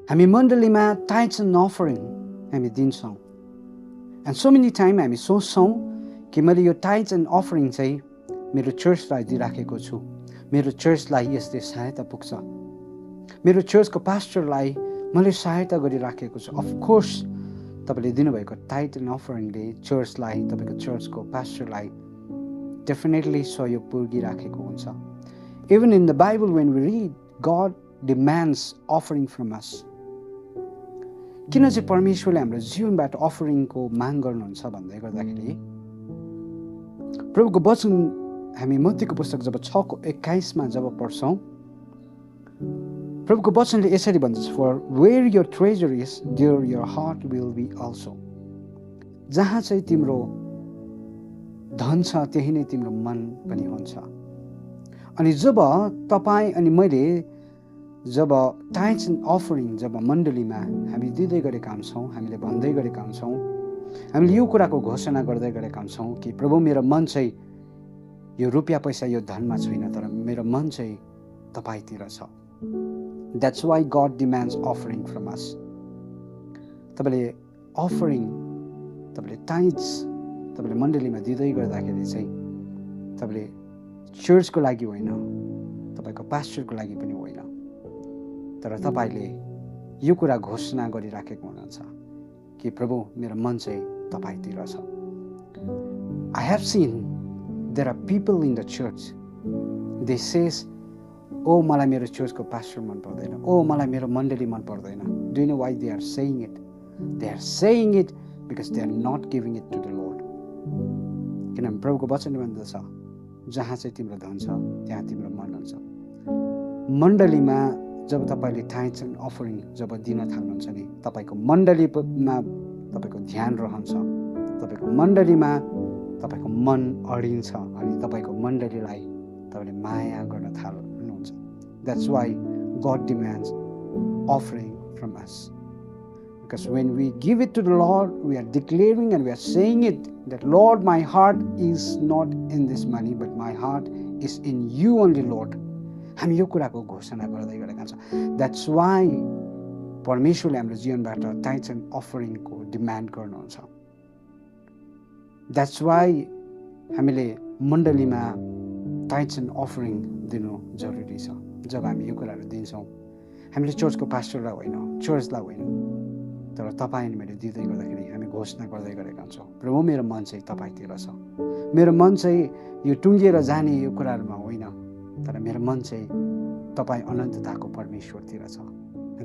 हामी मण्डलीमा tights and offering हामी दिन्छौँ। एन्ड सो मेनी टाइम हामी सोच्छौँ कि मैले यो टाइट्स एन्ड अफरिङ चाहिँ मेरो चर्चलाई दिइराखेको छु, मेरो चर्चलाई यसले सहायता पुग्छ, मेरो चर्चको पास्टरलाई मैले सहायता गरिराखेको छु। अफकोर्स तपाईँले दिनुभएको टाइट एन्ड अफरिङले चर्चलाई, तपाईँको चर्चको पास्टरलाई डेफिनेटली सहयोग पुगिराखेको हुन्छ। Even in the Bible when we read, God demands offering from us. किन चाहिँ परमेश्वरले हाम्रो जीवनबाट अफरिङको माग गर्नुहुन्छ भन्दै गर्दाखेरि प्रभुको वचन हामी मत्तीको पुस्तक जब 6:21 जब पढ्छौँ, प्रभुको वचनले यसरी भन्छ, for where your treasure is there your heart will be also. जहाँ चाहिँ तिम्रो धन छ त्यही नै तिम्रो मन पनि हुन्छ। अनि जब तपाईँ अनि मैले जब टाइट्स एन्ड अफरिङ जब मण्डलीमा हामी दिँदै गरेका हुन्छौँ, हामीले भन्दै गरेका हुन्छौँ, हामीले यो कुराको घोषणा गर्दै गरेका हुन्छौँ कि प्रभु मेरो मन चाहिँ यो रुपियाँ पैसा यो धनमा छैन, तर मेरो मन चाहिँ तपाईँतिर छ। That's why God demands offering from us. तपाईँले अफरिङ, तपाईँले टाइट्स तपाईँले मण्डलीमा दिँदै गर्दाखेरि चाहिँ तपाईँले चर्चको लागि होइन, तपाईँको पास्टरको लागि पनि होइन, तर तपाईँले यो कुरा घोषणा गरिराखेको हुनुहुन्छ कि प्रभु मेरो मन चाहिँ तपाईँतिर छ। I have seen there are people in the church, they says, ओ मलाई मेरो चर्चको पास्टर मन पर्दैन, ओ मलाई मेरो मण्डली मन पर्दैन। Do you know why they are saying it? They are saying it because they are not giving it to the Lord. किनभने प्रभुको वचनले भन्दछ, जहाँ चाहिँ तिम्रो धन छ त्यहाँ तिम्रो मन हुन्छ। मण्डलीमा जब तपाईँले टाइट्स एन्ड अफरिङ जब दिन थाल्नुहुन्छ नि, तपाईँको मण्डलीमा तपाईँको ध्यान रहन्छ, तपाईँको मण्डलीमा तपाईँको मन अडिन्छ अनि तपाईँको मण्डलीलाई तपाईँले माया गर्न थाल्नुहुन्छ। That's why God demands offering from us. Because when we give it to the Lord, we are declaring and we are saying it that, Lord, my heart is not in this money, but my heart is in you only, Lord. हामी यो कुराको घोषणा गर्दै गरेका छौँ। That's why परमेश्वरले हाम्रो जीवनबाट टाइट्स एन्ड अफरिङको डिमान्ड गर्नुहुन्छ। द्याट्स वाइ हामीले मण्डलीमा टाइट्स एन्ड अफरिङ दिनु जरुरी छ। जब हामी यो कुराहरू दिन्छौँ, हामीले चर्चको पास्टरलाई होइन, चर्चलाई होइन, तर तपाईँ अनि मैले दिँदै गर्दाखेरि हामी घोषणा गर्दै गरेका हुन्छौँ, प्रभु मेरो मन चाहिँ तपाईँतिर छ। मेरो मन चाहिँ यो टुङ्गिएर जाने यो कुराहरूमा होइन, तर मेरो मन चाहिँ तपाईँ अनन्तताको परमेश्वरतिर छ।